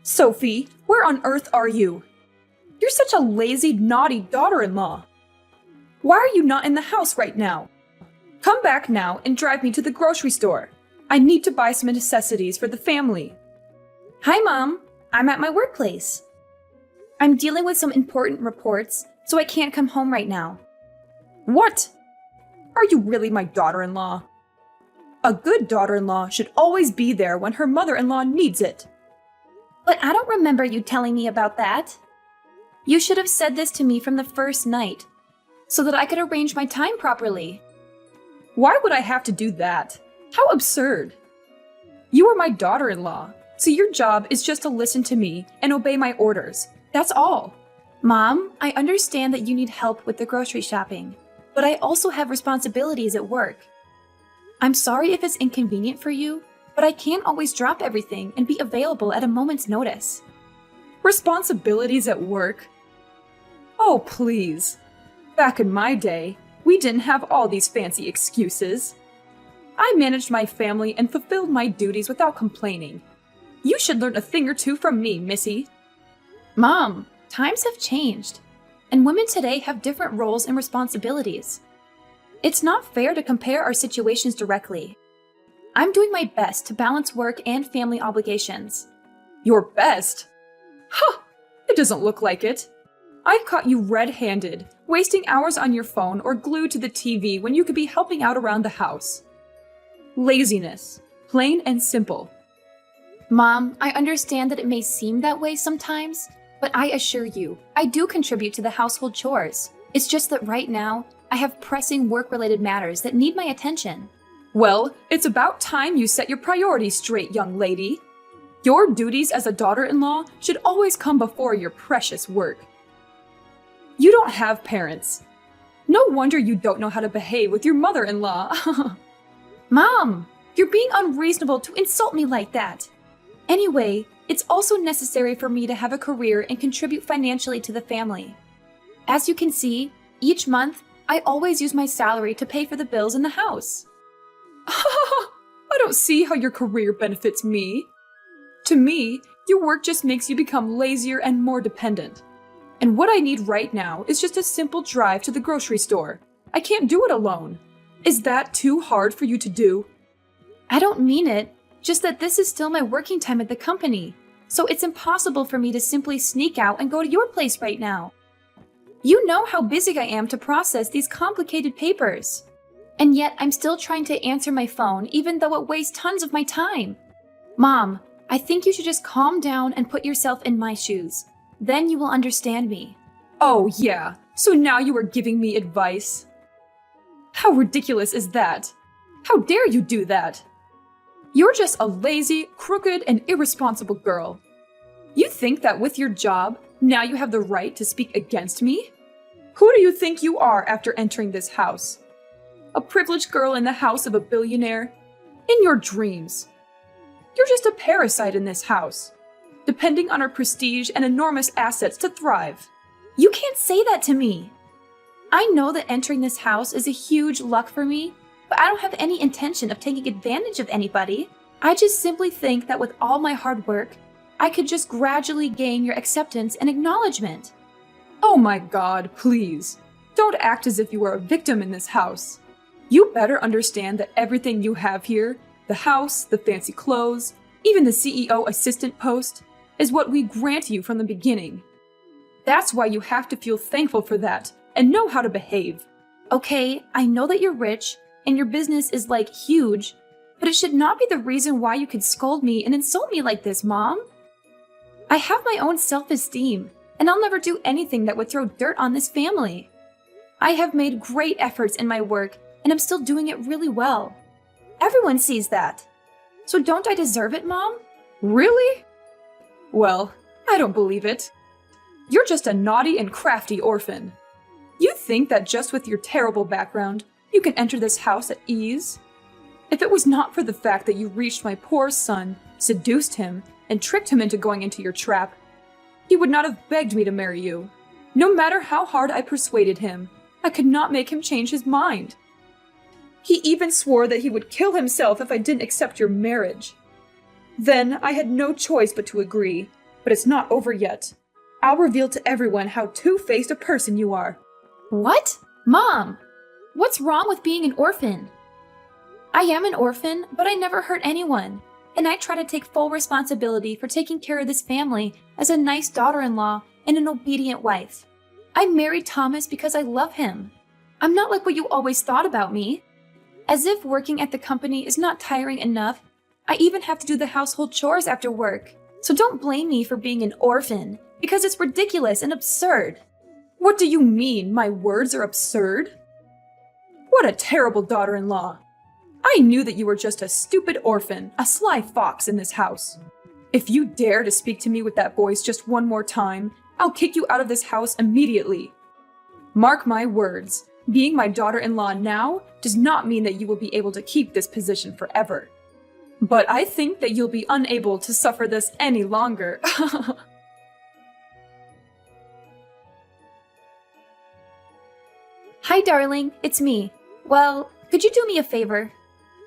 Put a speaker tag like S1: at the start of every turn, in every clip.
S1: Sophie, where on earth are you? You're such a lazy, naughty daughter-in-law. Why are you not in the house right now? Come back now and drive me to the grocery store. I need to buy some necessities for the family.
S2: Hi, Mom. I'm at my workplace. I'm dealing with some important reports, so I can't come home right now.
S1: What? Are you really my daughter-in-law? A good daughter-in-law should always be there when her mother-in-law needs it.
S2: But I don't remember you telling me about that. You should have said this to me from the first night, so that I could arrange my time properly.
S1: Why would I have to do that? How absurd. You are my daughter-in-law, so your job is just to listen to me and obey my orders. That's all.
S2: Mom, I understand that you need help with the grocery shopping, but I also have responsibilities at work. I'm sorry if it's inconvenient for you, but I can't always drop everything and be available at a moment's notice.
S1: Responsibilities at work? Oh, please. Back in my day, we didn't have all these fancy excuses. I managed my family and fulfilled my duties without complaining. You should learn a thing or two from me, Missy.
S2: Mom, times have changed, and women today have different roles and responsibilities. It's not fair to compare our situations directly. I'm doing my best to balance work and family obligations.
S1: Your best? Huh! It doesn't look like it. I've caught you red-handed, wasting hours on your phone or glued to the TV when you could be helping out around the house. Laziness. Plain and simple.
S2: Mom, I understand that it may seem that way sometimes, but I assure you, I do contribute to the household chores. It's just that right now, I have pressing work-related matters that need my attention.
S1: Well, it's about time you set your priorities straight, young lady. Your duties as a daughter-in-law should always come before your precious work. You don't have parents. No wonder you don't know how to behave with your mother-in-law.
S2: Mom, you're being unreasonable to insult me like that. Anyway, it's also necessary for me to have a career and contribute financially to the family. As you can see, each month, I always use my salary to pay for the bills in the house.
S1: I don't see how your career benefits me. To me, your work just makes you become lazier and more dependent. And what I need right now is just a simple drive to the grocery store. I can't do it alone. Is that too hard for you to do?
S2: I don't mean it, just that this is still my working time at the company, so it's impossible for me to simply sneak out and go to your place right now. You know how busy I am to process these complicated papers. And yet I'm still trying to answer my phone even though it wastes tons of my time. Mom, I think you should just calm down and put yourself in my shoes. Then you will understand me.
S1: Oh yeah, so now you are giving me advice? How ridiculous is that? How dare you do that? You're just a lazy, crooked, and irresponsible girl. You think that with your job, now you have the right to speak against me? Who do you think you are after entering this house? A privileged girl in the house of a billionaire? In your dreams. You're just a parasite in this house, depending on our prestige and enormous assets to thrive.
S2: You can't say that to me. I know that entering this house is a huge luck for me, but I don't have any intention of taking advantage of anybody. I just simply think that with all my hard work, I could just gradually gain your acceptance and acknowledgement.
S1: Oh my God, please. Don't act as if you are a victim in this house. You better understand that everything you have here, the house, the fancy clothes, even the CEO assistant post, is what we grant you from the beginning. That's why you have to feel thankful for that and know how to behave.
S2: Okay, I know that you're rich and your business is like huge, but it should not be the reason why you could scold me and insult me like this, Mom. I have my own self-esteem, and I'll never do anything that would throw dirt on this family. I have made great efforts in my work, and I'm still doing it really well. Everyone sees that. So don't I deserve it, Mom?
S1: Really? Well, I don't believe it. You're just a naughty and crafty orphan. You think that just with your terrible background, you can enter this house at ease? If it was not for the fact that you reached my poor son, seduced him, and tricked him into going into your trap, he would not have begged me to marry you. No matter how hard I persuaded him, I could not make him change his mind. He even swore that he would kill himself if I didn't accept your marriage. Then I had no choice but to agree, But it's not over yet. I'll reveal to everyone how two-faced a person you are.
S2: What? Mom! What's wrong with being an orphan? I am an orphan, but I never hurt anyone, and I try to take full responsibility for taking care of this family as a nice daughter-in-law and an obedient wife. I married Thomas because I love him. I'm not like what you always thought about me. As if working at the company is not tiring enough, I even have to do the household chores after work. So don't blame me for being an orphan, because it's ridiculous and absurd.
S1: What do you mean my words are absurd? What a terrible daughter-in-law. I knew that you were just a stupid orphan, a sly fox in this house. If you dare to speak to me with that voice just one more time, I'll kick you out of this house immediately. Mark my words, being my daughter-in-law now does not mean that you will be able to keep this position forever. But I think that you'll be unable to suffer this any longer.
S2: Hi, darling, it's me. Well, could you do me a favor?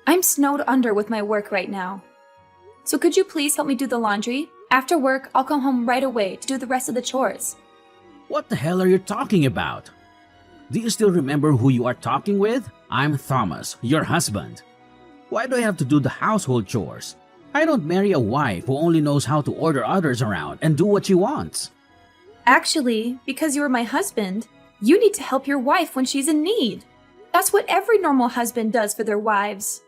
S2: I'm snowed under with my work right now. So could you please help me do the laundry? After work, I'll come home right away to do the rest of the chores.
S3: What the hell are you talking about? Do you still remember who you are talking with? I'm Thomas, your husband. Why do I have to do the household chores? I don't marry a wife who only knows how to order others around and do what she wants.
S2: Actually, because you're my husband, you need to help your wife when she's in need. That's what every normal husband does for their wives.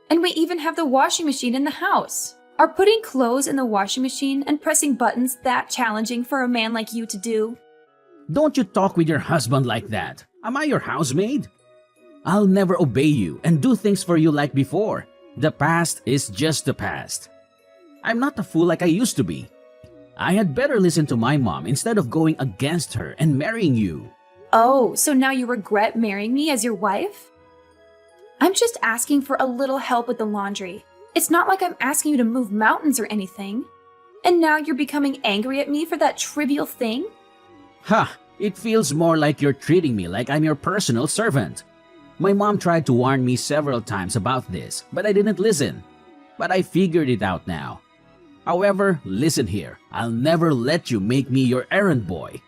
S2: And we even have the washing machine in the house. Are putting clothes in the washing machine and pressing buttons that challenging for a man like you to do?
S3: Don't you talk with your husband like that. Am I your housemaid? I'll never obey you and do things for you like before. The past is just the past. I'm not a fool like I used to be. I had better listen to my mom instead of going against her and marrying you.
S2: Oh, so now you regret marrying me as your wife? I'm just asking for a little help with the laundry. It's not like I'm asking you to move mountains or anything. And now you're becoming angry at me for that trivial thing?
S3: Ha! It feels more like you're treating me like I'm your personal servant. My mom tried to warn me several times about this, but I didn't listen. But I figured it out now. However, listen here. I'll never let you make me your errand boy.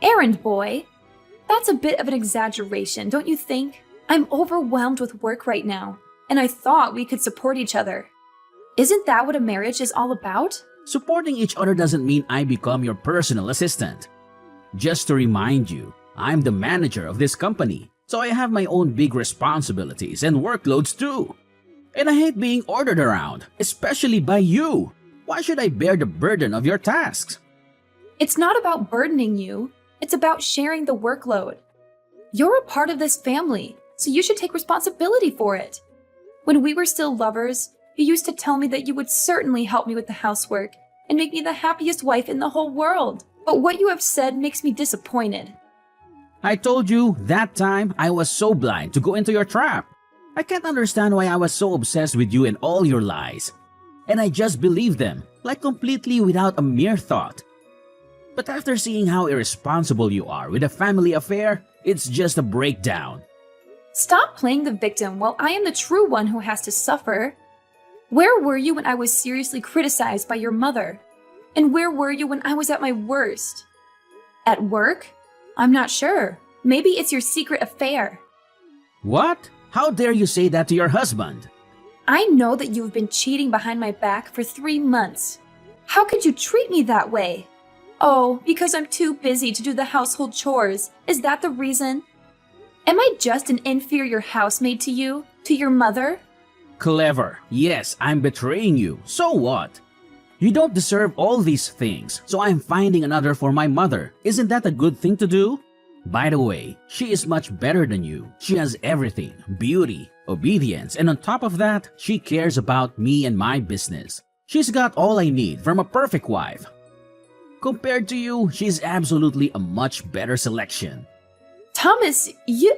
S2: Errand boy? That's a bit of an exaggeration, don't you think? I'm overwhelmed with work right now, and I thought we could support each other. Isn't that what a marriage is all about?
S3: Supporting each other doesn't mean I become your personal assistant. Just to remind you, I'm the manager of this company, so I have my own big responsibilities and workloads too. And I hate being ordered around, especially by you. Why should I bear the burden of your tasks?
S2: It's not about burdening you. It's about sharing the workload. You're a part of this family, so you should take responsibility for it. When we were still lovers, you used to tell me that you would certainly help me with the housework and make me the happiest wife in the whole world. But what you have said makes me disappointed.
S3: I told you that time I was so blind to go into your trap. I can't understand why I was so obsessed with you and all your lies. And I just believed them, like completely without a mere thought. But after seeing how irresponsible you are with a family affair, it's just a breakdown.
S2: Stop playing the victim while I am the true one who has to suffer. Where were you when I was seriously criticized by your mother? And where were you when I was at my worst? At work? I'm not sure. Maybe it's your secret affair.
S3: What? How dare you say that to your husband?
S2: I know that you've been cheating behind my back for 3 months. How could you treat me that way? Oh, because I'm too busy to do the household chores. Is that the reason? Am I just an inferior housemaid to you? To your mother?
S3: Clever. Yes, I'm betraying you. So what? You don't deserve all these things, so I'm finding another for my mother. Isn't that a good thing to do? By the way, she is much better than you. She has everything, beauty, obedience, and on top of that, she cares about me and my business. She's got all I need from a perfect wife. Compared to you, she's absolutely a much better selection.
S2: Thomas, you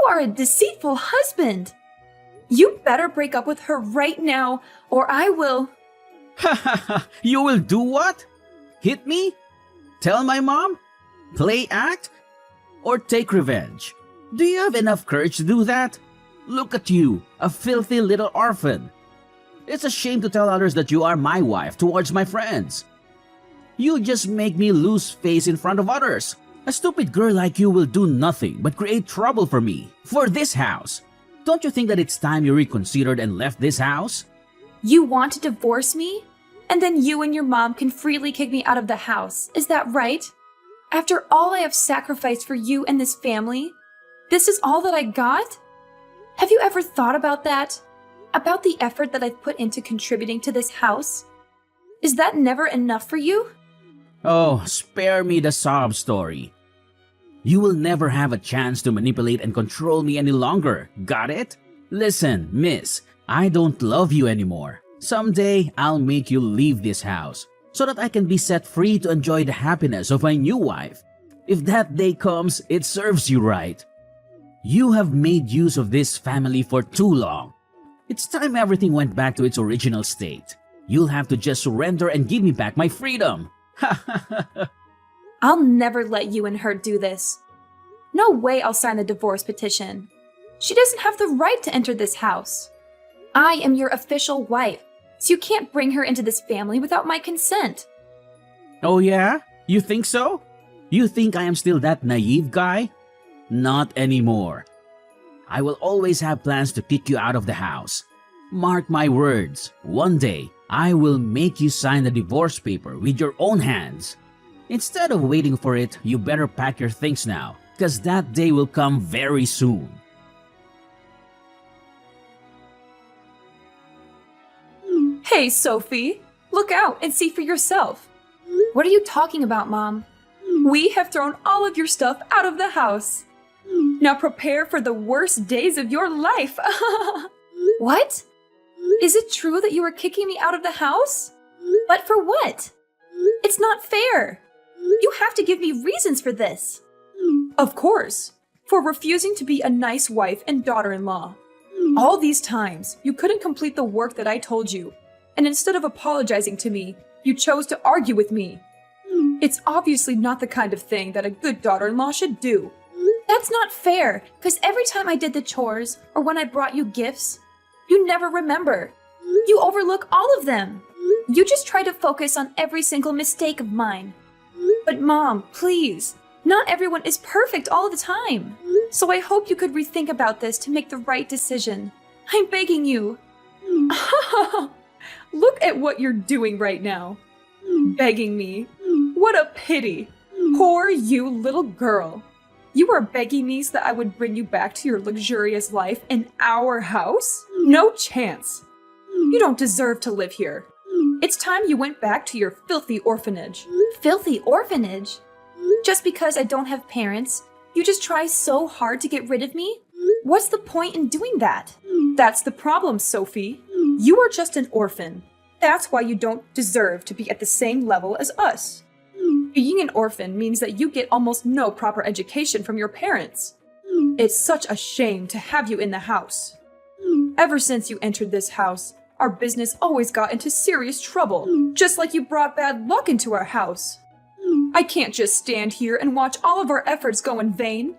S2: are a deceitful husband. You better break up with her right now, or I will...
S3: Ha ha ha! You will do what? Hit me? Tell my mom? Play act? Or take revenge? Do you have enough courage to do that? Look at you, a filthy little orphan. It's a shame to tell others that you are my wife towards my friends. You just make me lose face in front of others. A stupid girl like you will do nothing but create trouble for me, for this house. Don't you think that it's time you reconsidered and left this house?
S2: You want to divorce me? And then you and your mom can freely kick me out of the house. Is that right? After all I have sacrificed for you and this family, this is all that I got? Have you ever thought about that? About the effort that I've put into contributing to this house? Is that never enough for you?
S3: Oh, spare me the sob story. You will never have a chance to manipulate and control me any longer, got it? Listen, miss, I don't love you anymore. Someday, I'll make you leave this house so that I can be set free to enjoy the happiness of my new wife. If that day comes, it serves you right. You have made use of this family for too long. It's time everything went back to its original state. You'll have to just surrender and give me back my freedom.
S2: I'll never let you and her do this. No way I'll sign the divorce petition. She doesn't have the right to enter this house. I am your official wife, so you can't bring her into this family without my consent.
S3: Oh yeah? You think so? You think I am still that naive guy? Not anymore. I will always have plans to kick you out of the house. Mark my words, one day I will make you sign the divorce paper with your own hands. Instead of waiting for it, you better pack your things now, because that day will come very soon.
S1: Hey, Sophie, look out and see for yourself.
S2: What are you talking about, Mom?
S1: We have thrown all of your stuff out of the house. Now prepare for the worst days of your life.
S2: What? Is it true that you were kicking me out of the house? But for what? It's not fair. You have to give me reasons for this.
S1: Of course, for refusing to be a nice wife and daughter-in-law. All these times, you couldn't complete the work that I told you, and instead of apologizing to me, you chose to argue with me. It's obviously not the kind of thing that a good daughter-in-law should do.
S2: That's not fair, because every time I did the chores or when I brought you gifts, you never remember. You overlook all of them. You just try to focus on every single mistake of mine. But Mom, please, not everyone is perfect all the time. So I hope you could rethink about this to make the right decision. I'm begging you.
S1: Look at what you're doing right now. Begging me. What a pity. Poor you, little girl. You are begging me so that I would bring you back to your luxurious life in our house? No chance. You don't deserve to live here. It's time you went back to your filthy orphanage.
S2: Filthy orphanage? Just because I don't have parents, you just try so hard to get rid of me? What's the point in doing that?
S1: That's the problem, Sophie. You are just an orphan. That's why you don't deserve to be at the same level as us. Being an orphan means that you get almost no proper education from your parents. It's such a shame to have you in the house. Ever since you entered this house, our business always got into serious trouble, just like you brought bad luck into our house. I can't just stand here and watch all of our efforts go in vain.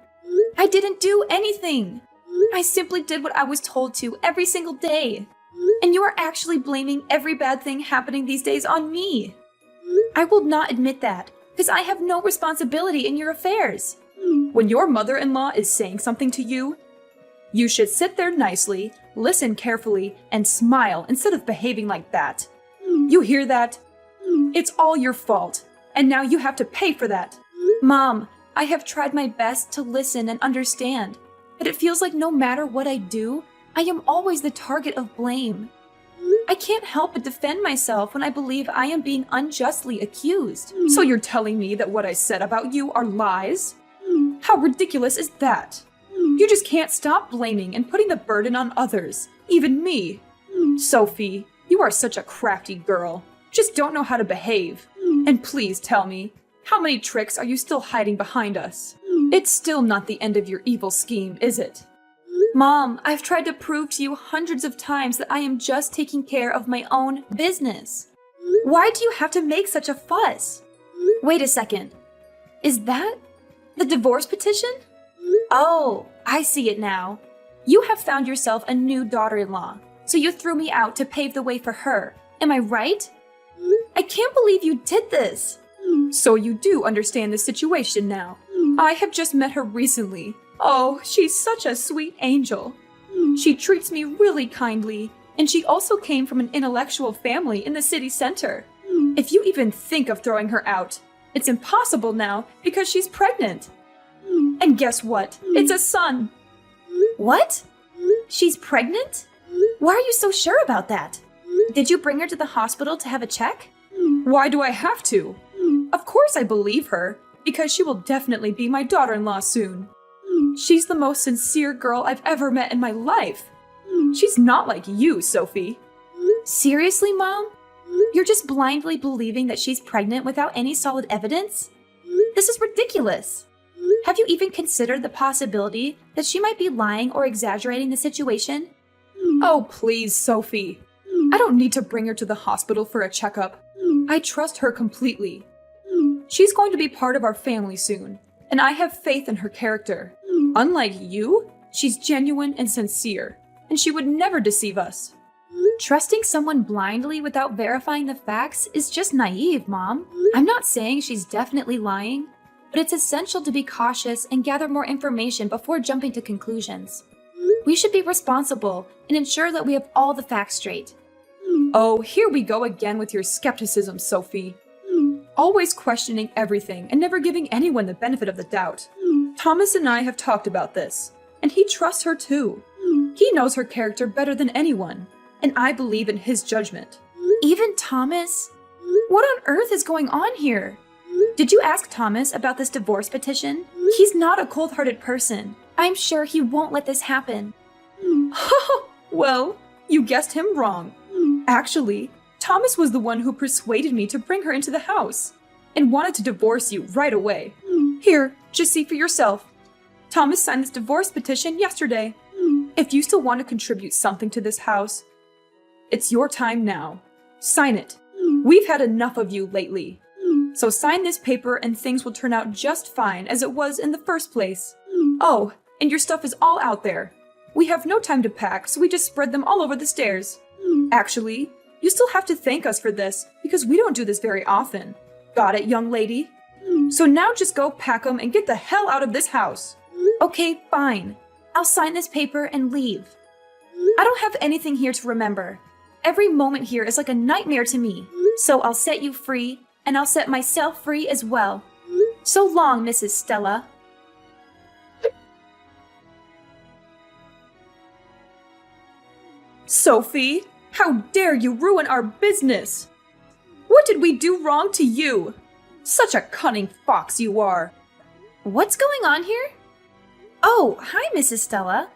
S2: I didn't do anything. I simply did what I was told to every single day. And you are actually blaming every bad thing happening these days on me. I will not admit that, because I have no responsibility in your affairs.
S1: When your mother-in-law is saying something to you, you should sit there nicely, listen carefully, and smile instead of behaving like that. You hear that? It's all your fault, and now you have to pay for that.
S2: Mom, I have tried my best to listen and understand, but it feels like no matter what I do, I am always the target of blame. I can't help but defend myself when I believe I am being unjustly accused.
S1: So you're telling me that what I said about you are lies? How ridiculous is that? You just can't stop blaming and putting the burden on others, even me. Sophie, you are such a crafty girl. Just don't know how to behave. And please tell me, how many tricks are you still hiding behind us? It's still not the end of your evil scheme, is it?
S2: Mom, I've tried to prove to you hundreds of times that I am just taking care of my own business. Why do you have to make such a fuss? Wait a second. Is that the divorce petition? Oh, I see it now. You have found yourself a new daughter-in-law, so you threw me out to pave the way for her. Am I right? I can't believe you did this.
S1: So you do understand the situation now. I have just met her recently. Oh, she's such a sweet angel. She treats me really kindly, and she also came from an intellectual family in the city center. If you even think of throwing her out, it's impossible now because she's pregnant. And guess what? It's a son.
S2: What? She's pregnant? Why are you so sure about that? Did you bring her to the hospital to have a check?
S1: Why do I have to? Of course I believe her, because she will definitely be my daughter-in-law soon. She's the most sincere girl I've ever met in my life. She's not like you, Sophie.
S2: Seriously, Mom? You're just blindly believing that she's pregnant without any solid evidence? This is ridiculous. Have you even considered the possibility that she might be lying or exaggerating the situation?
S1: Oh, please, Sophie. I don't need to bring her to the hospital for a checkup. I trust her completely. She's going to be part of our family soon, and I have faith in her character. Unlike you, she's genuine and sincere, and she would never deceive us.
S2: Trusting someone blindly without verifying the facts is just naive, Mom. I'm not saying she's definitely lying, but it's essential to be cautious and gather more information before jumping to conclusions. We should be responsible and ensure that we have all the facts straight.
S1: Oh, here we go again with your skepticism, Sophie. Always questioning everything and never giving anyone the benefit of the doubt. Thomas and I have talked about this, and he trusts her too. He knows her character better than anyone, and I believe in his judgment.
S2: Even Thomas? What on earth is going on here? Did you ask Thomas about this divorce petition? He's not a cold-hearted person. I'm sure he won't let this happen.
S1: Well, you guessed him wrong. Actually, Thomas was the one who persuaded me to bring her into the house and wanted to divorce you right away. Here, just see for yourself. Thomas signed this divorce petition yesterday. If you still want to contribute something to this house, it's your time now. Sign it. We've had enough of you lately. So sign this paper and things will turn out just fine as it was in the first place. Oh, and your stuff is all out there. We have no time to pack, so we just spread them all over the stairs. Actually, you still have to thank us for this because we don't do this very often. Got it, young lady? So now just go pack them and get the hell out of this house.
S2: Okay, fine. I'll sign this paper and leave. I don't have anything here to remember. Every moment here is like a nightmare to me. So I'll set you free, and I'll set myself free as well. So long, Mrs. Stella.
S1: Sophie, how dare you ruin our business? What did we do wrong to you? Such a cunning fox you are.
S2: What's going on here? Oh, hi, Mrs. Stella.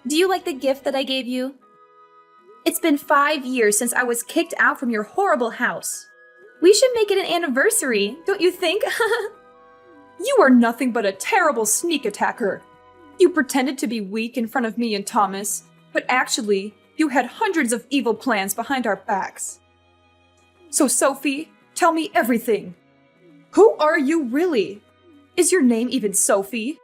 S2: Do you like the gift that I gave you? It's been 5 years since I was kicked out from your horrible house. We should make it an anniversary, don't you think?
S1: You are nothing but a terrible sneak attacker. You pretended to be weak in front of me and Thomas, but actually, you had hundreds of evil plans behind our backs. So, Sophie, tell me everything. Who are you really? Is your name even Sophie?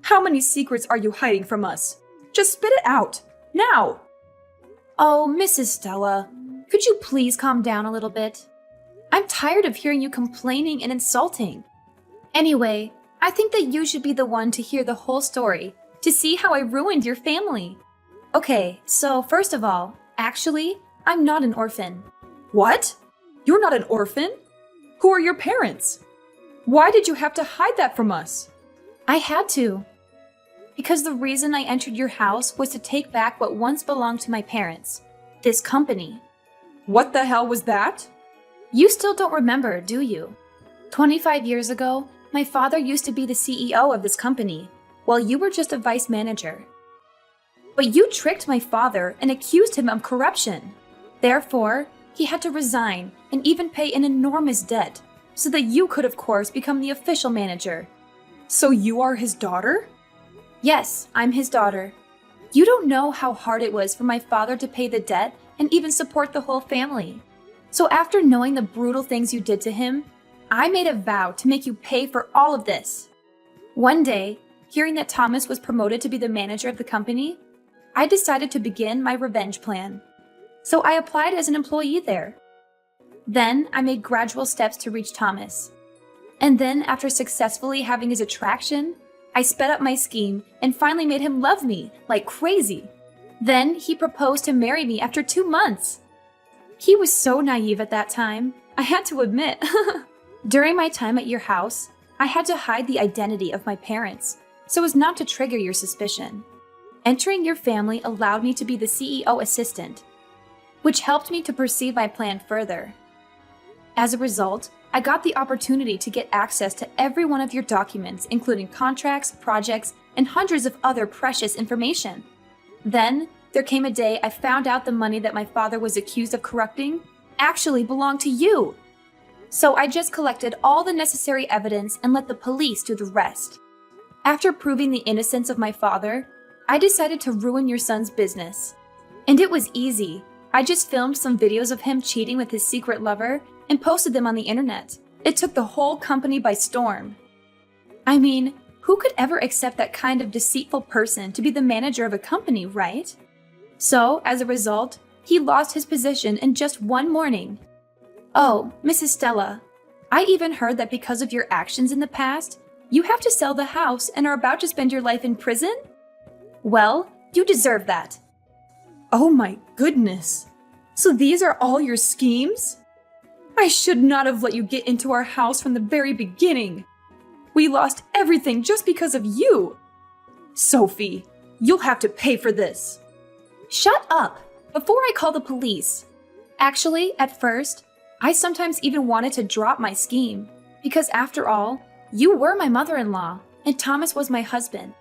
S1: How many secrets are you hiding from us? Just spit it out, now!
S2: Oh, Mrs. Stella, could you please calm down a little bit? I'm tired of hearing you complaining and insulting. Anyway, I think that you should be the one to hear the whole story, to see how I ruined your family. Okay, so first of all, actually, I'm not an orphan.
S1: What? You're not an orphan? Who are your parents? Why did you have to hide that from us?
S2: I had to. Because the reason I entered your house was to take back what once belonged to my parents. This company.
S1: What the hell was that?
S2: You still don't remember, do you? 25 years ago, my father used to be the CEO of this company, while you were just a vice manager. But you tricked my father and accused him of corruption. Therefore, he had to resign and even pay an enormous debt, so that you could, of course, become the official manager.
S1: So you are his daughter?
S2: Yes, I'm his daughter. You don't know how hard it was for my father to pay the debt and even support the whole family. So after knowing the brutal things you did to him, I made a vow to make you pay for all of this. One day, hearing that Thomas was promoted to be the manager of the company, I decided to begin my revenge plan. So I applied as an employee there. Then I made gradual steps to reach Thomas. And then, after successfully having his attraction, I sped up my scheme and finally made him love me like crazy. Then he proposed to marry me after 2 months. He was so naive at that time, I had to admit. During my time at your house, I had to hide the identity of my parents so as not to trigger your suspicion. Entering your family allowed me to be the CEO assistant, which helped me to perceive my plan further. As a result, I got the opportunity to get access to every one of your documents, including contracts, projects, and hundreds of other precious information. Then, there came a day I found out the money that my father was accused of corrupting actually belonged to you. So I just collected all the necessary evidence and let the police do the rest. After proving the innocence of my father, I decided to ruin your son's business. And it was easy. I just filmed some videos of him cheating with his secret lover and posted them on the internet. It took the whole company by storm. I mean, who could ever accept that kind of deceitful person to be the manager of a company, right? So, as a result, he lost his position in just one morning. Oh, Mrs. Stella, I even heard that because of your actions in the past, you have to sell the house and are about to spend your life in prison? Well, you deserve that.
S1: Oh my goodness. So these are all your schemes? I should not have let you get into our house from the very beginning. We lost everything just because of you. Sophie, you'll have to pay for this.
S2: Shut up, before I call the police. Actually, at first, I sometimes even wanted to drop my scheme, because after all, you were my mother-in-law, and Thomas was my husband.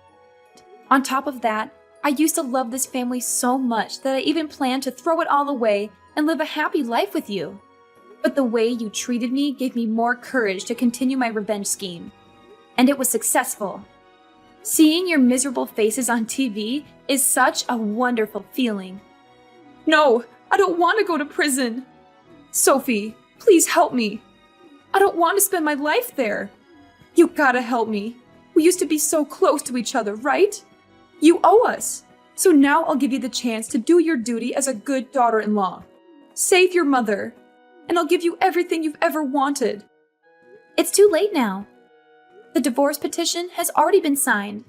S2: On top of that, I used to love this family so much that I even planned to throw it all away and live a happy life with you. But the way you treated me gave me more courage to continue my revenge scheme. And it was successful. Seeing your miserable faces on TV is such a wonderful feeling.
S1: No, I don't want to go to prison. Sophie, please help me. I don't want to spend my life there. You gotta help me. We used to be so close to each other, right? You owe us. So now I'll give you the chance to do your duty as a good daughter-in-law. Save your mother, and I'll give you everything you've ever wanted.
S2: It's too late now. The divorce petition has already been signed.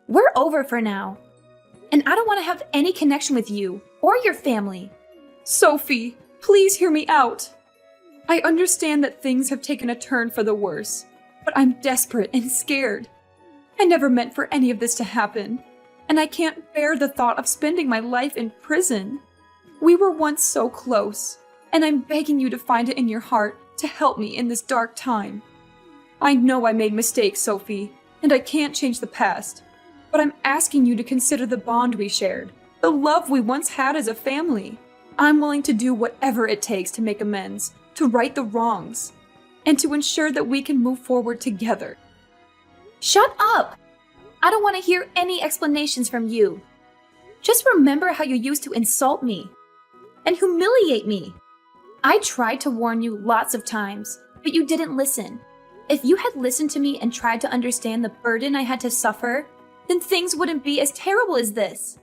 S2: We're over for now. And I don't want to have any connection with you or your family.
S1: Sophie, please hear me out. I understand that things have taken a turn for the worse, but I'm desperate and scared. I never meant for any of this to happen, and I can't bear the thought of spending my life in prison. We were once so close, and I'm begging you to find it in your heart to help me in this dark time. I know I made mistakes, Sophie, and I can't change the past, but I'm asking you to consider the bond we shared, the love we once had as a family. I'm willing to do whatever it takes to make amends, to right the wrongs, and to ensure that we can move forward together.
S2: Shut up! I don't want to hear any explanations from you. Just remember how you used to insult me and humiliate me. I tried to warn you lots of times, but you didn't listen. If you had listened to me and tried to understand the burden I had to suffer, then things wouldn't be as terrible as this.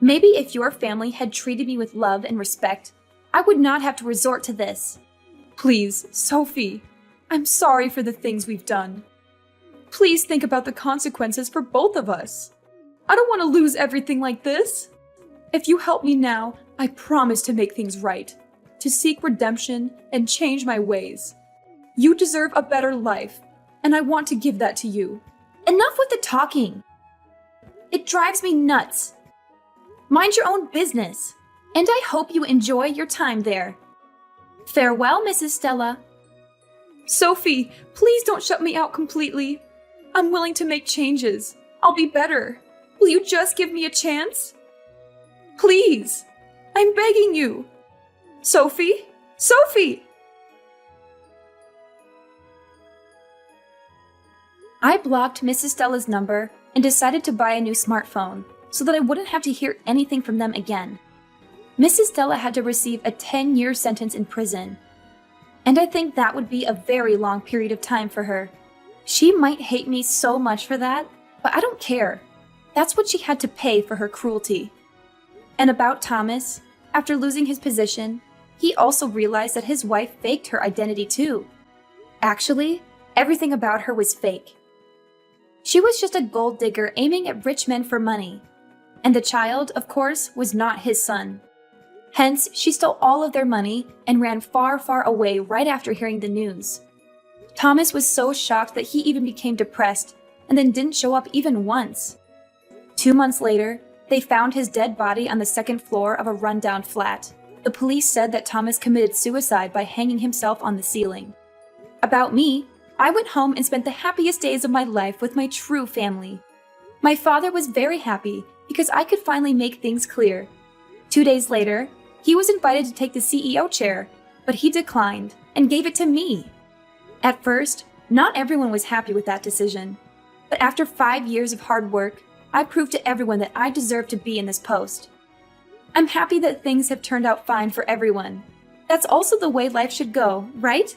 S2: Maybe if your family had treated me with love and respect, I would not have to resort to this.
S1: Please, Sophie, I'm sorry for the things we've done. Please think about the consequences for both of us. I don't want to lose everything like this. If you help me now, I promise to make things right, to seek redemption and change my ways. You deserve a better life, and I want to give that to you.
S2: Enough with the talking. It drives me nuts. Mind your own business, and I hope you enjoy your time there. Farewell, Mrs. Stella.
S1: Sophie, please don't shut me out completely. I'm willing to make changes. I'll be better. Will you just give me a chance? Please, I'm begging you. Sophie? Sophie!
S2: I blocked Mrs. Stella's number and decided to buy a new smartphone so that I wouldn't have to hear anything from them again. Mrs. Stella had to receive a 10-year sentence in prison, and I think that would be a very long period of time for her. She might hate me so much for that, but I don't care. That's what she had to pay for her cruelty. And about Thomas, after losing his position, he also realized that his wife faked her identity too. Actually, Everything about her was fake. She was just a gold digger aiming at rich men for money. And the child, of course, was not his son. Hence, she stole all of their money and ran far, far away right after hearing the news. Thomas was so shocked that he even became depressed and then didn't show up even once. 2 months later, they found his dead body on the second floor of a rundown flat. The police said that Thomas committed suicide by hanging himself on the ceiling. About me, I went home and spent the happiest days of my life with my true family. My father was very happy because I could finally make things clear. 2 days later, he was invited to take the CEO chair, but he declined and gave it to me. At first, not everyone was happy with that decision. But after 5 years of hard work, I proved to everyone that I deserve to be in this post. I'm happy that things have turned out fine for everyone. That's also the way life should go, right?